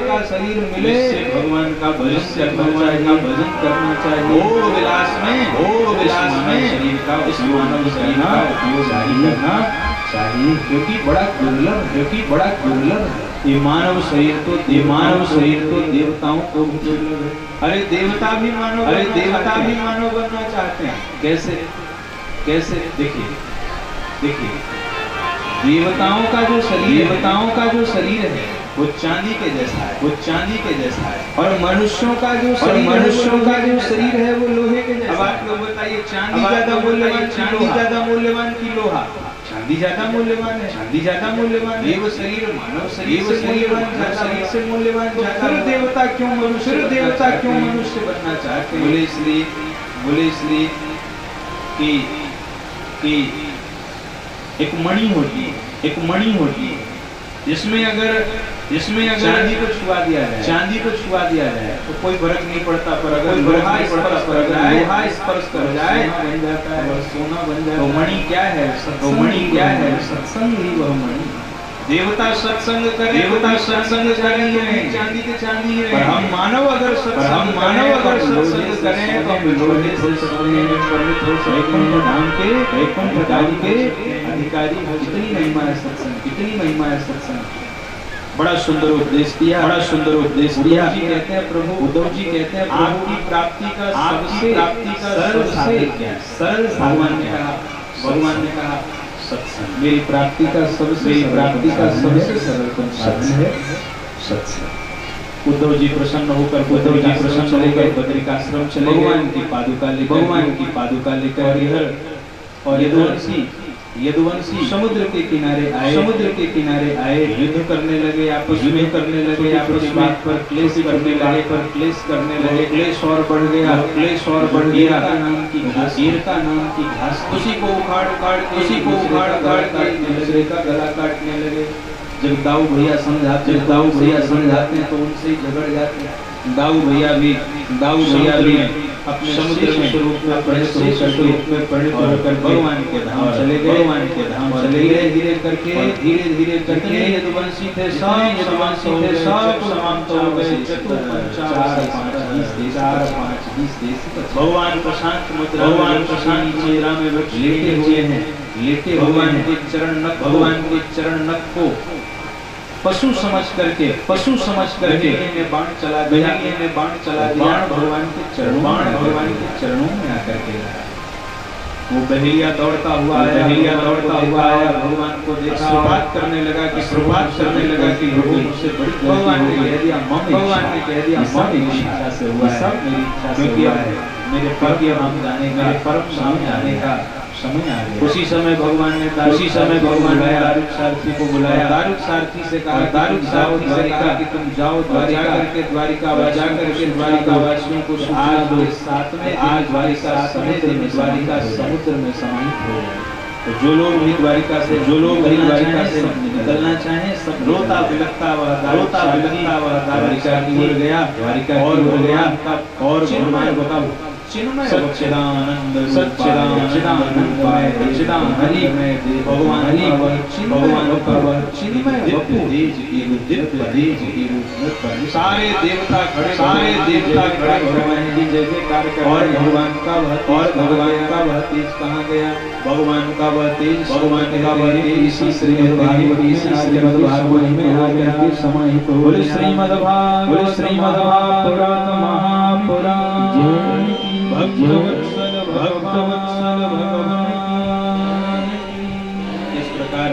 का शरीर मिले, भगवान का भजन करना चाहिए। भोग विलास में शरीर का इस मानव शरीर का उपयोग करना चाहिए, क्योंकि बड़ा दुर्लभ है। ये मानव शरीर तो देवताओं को भी दुर्लभ है। अरे देवता भी मानव बनना चाहते हैं। कैसे? देखिए देवताओं का जो शरीर है वो चांदी के जैसा है। और मनुष्यों का जो शरीर है वो लोहे के जैसा। अब आप लोग बताइए, चांदी ज्यादा मूल्यवान की लोहा? चांदी ज्यादा मूल्यवान है। ये वो शरीर मानव शरीर से मूल्यवान ज्यादा। फिर देवता क्यों मनुष्य बनना चाहते हैं? बोले इसलिए कि एक मणि होती है जिसमें अगर चांदी को छुआ दिया जाए तो कोई फर्क नहीं पड़ता, पर अगर लोहा स्पर्श कर जाए बन जाता है, सोना बन जाता है। तो मणि क्या है? सत्संग ही वह मणि। देवता सत्संग करेंगे, चांदी के चांदी है। पर हम मानव अगर सत्संग करें तो हम लोहे से वैकुंठ धाम के अधिकारी हो। कितनी महिमा है सत्संग। बड़ा सुंदर उपदेश दिया। उद्धव जी कहते हैं आपकी प्राप्ति का सरल भगवान ने कहा सत्संग। मेरी प्राप्ति का सबसे सरल साधन है सत्संग। उद्धव जी प्रसन्न होकर बद्रिकाश्रम चले। भगवान की पादुका लेकर और यदुवंशी समुद्र के किनारे आए। युद्ध करने लगे, आपस बात पर क्लेश करने लगे। क्लेश और बढ़ गया। ईर्का नाम की घास उसी को उखाड़ के दूसरे का गला काटने लगे। जब दाऊ भैया समझाते हैं तो उनसे ही झगड़ जाते हैं। दाऊ भैया भी अपने समुद्र में स्वरूप में परिणत होकर भगवान के धाम चले गए। धीरे करके यदुवंशी थे सब समाप्त हो गए। 4-5 देश भगवान प्रशांत मुद्रा में लेटे हुए हैं। भगवान के चरण नख को पशु समझ करके में बाण चला दिया। बाण भगवान के चरणों में आकर के लगा। वो बहेलिया दौड़ता हुआ आया, भगवान को देखा, शुरुआत करने लगा कि भगवान ने कह दिया मम्मी इच्छा से हुआ है, क्योंकि मेरे परम सामने आने का समय आ गया। उसी समय भगवान ने दारुक सारथी को बुलाया। दारुक सारथी से कहा कि तुम जाओ द्वारिका वासियों को आज द्वारिका समुद्र में समाहित हो गए। जो लोग भी द्वारिका से निकलना चाहे सब रोता बिलखता वह द्वारिका की ओर गया, और चिन्मय सच्चिदानंद भगवान का वह चिन्मय सारे देवता खड़े भगवान की जय जयकार कर, और भगवान का वह तेज कहाँ गया? भगवान का वह तेज इसी श्रीमद् भागवत में आकर समाहित हो गया। श्रीमद् भागवत महापुराण भक्तवत्सल भगवान। इस प्रकार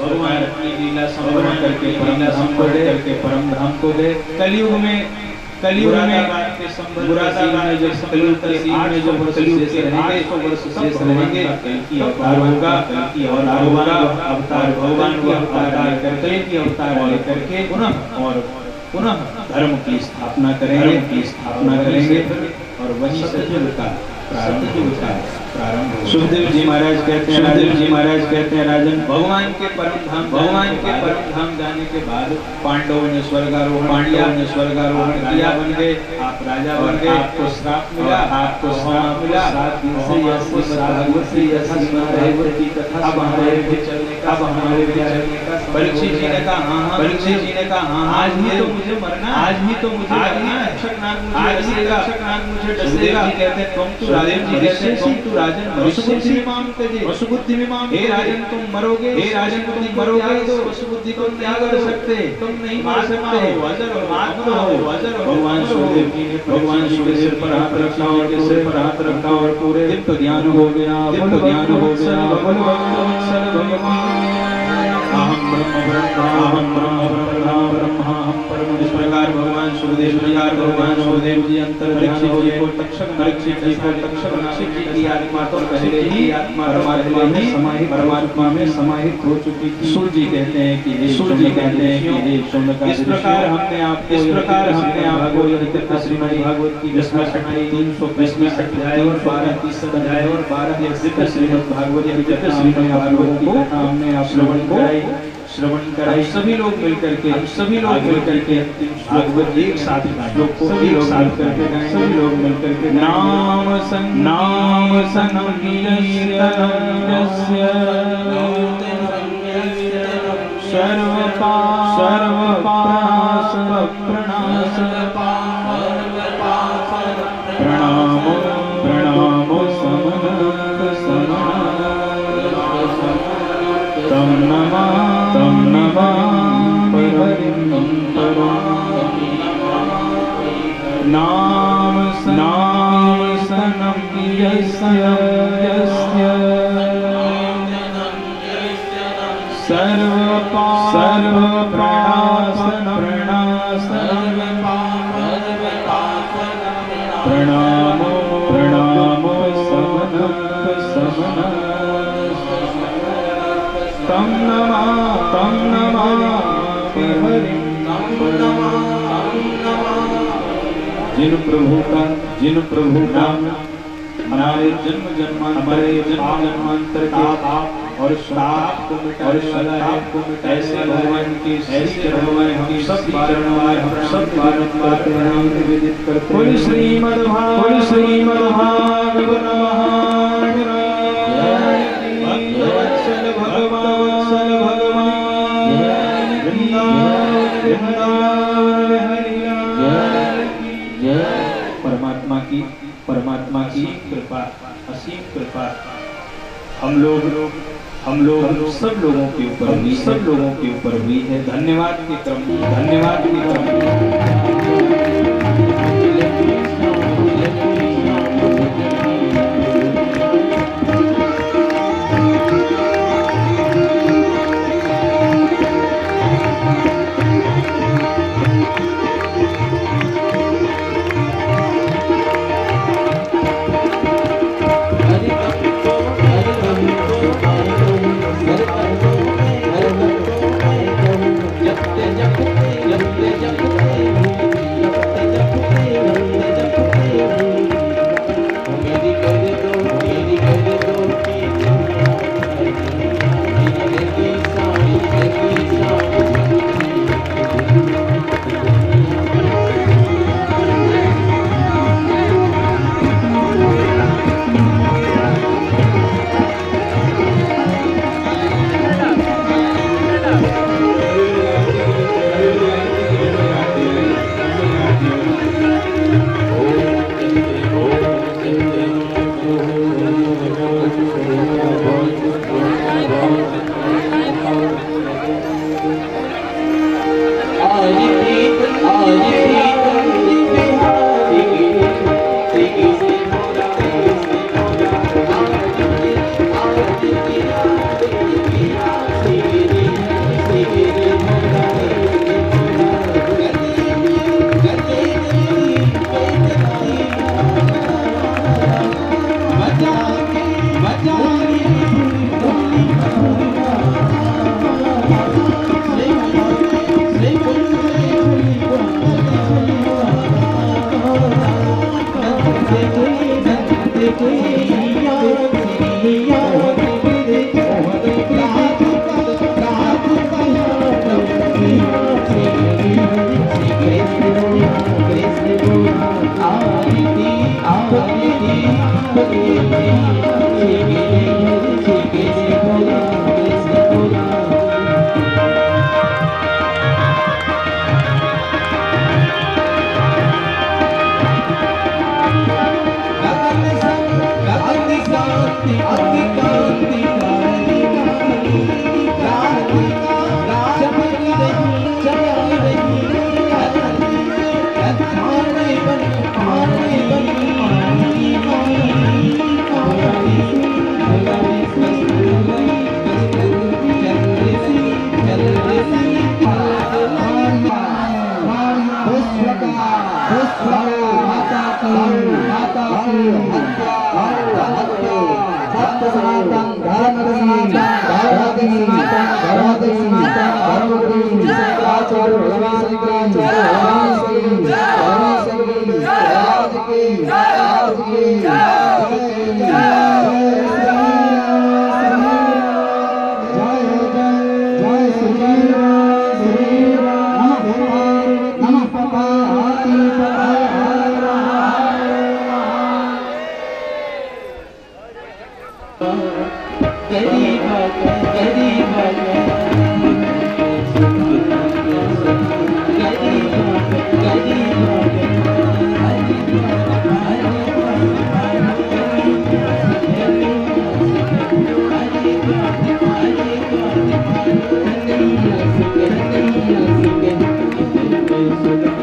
भगवान अपनी लीला संपन्न करके परम धाम को गए। कलयुग में मुरादाबाद में जब कलयुग के 800 वर्ष शेष रहेंगे, अवतार होगा अवतार भगवान को अवतार करके पुनः धर्म की स्थापना करेंगे और वहीं सतयुग का प्रारंभ। सुखदेव जी महाराज कहते हैं राजन, भगवान के परम धाम जाने के बाद पांडवों ने स्वर्गारोहण किया, बन गए, आप राजा बन गए, आपको श्राप मिला, 7 दिन से भागवत की कथा अब हमारे भी चलने का परीक्षित जी ने कहा हाँ आज ही तो मुझे मरना, आज रक्षकनाथ मुझे डसेगा। कहते तुम तू राजन वसुबुद्धि में माम, हे राजन तुम मरोगे, तो वसुबुद्धि को त्याग कर सकते, तुम नहीं मार सकते, भगवान शिव सिर पर हाथ रखा और पूरे दिव्य ज्ञान हो गया। इस प्रकार भगवान सुखदेव जी अंतर परीक्षित जी की आत्मा तो पहले ही परमात्मा में समाहित हो चुकी थी। सूर्य जी कहते हैं कि हे शौनकादिक, इस प्रकार हमने आपको श्रीमद् भागवत की 325 अध्याय और 12 श्रीमद् भागवत की कथा हमने आप श्रवण कराई। सभी लोग मिलकर के भागवत एक साथ करके नाम सर्वपास प्रणामो तम नमामि हरिं नाम सनं यस्य प्रणामो समन तम नमामि हरिं। जिन प्रभु का हमारे जन्म जन्मांतर के और श्राप को मिटाने वाला है, ऐसे भगवान की सब बारंबार निवेदित करते हैं। श्रीमद् भागवत भक्तवत्सल भगवान परमात्मा की कृपा, असीम कृपा हम लोग सब लोगों के ऊपर हुई है। धन्यवाद के क्रम भक्त सनातन धर्म सनातन भारत सनातन भारत सनातन धर्म की शंकराचार्य भगवान शंकराचार्य भगवान श्री राज की राज की जय जय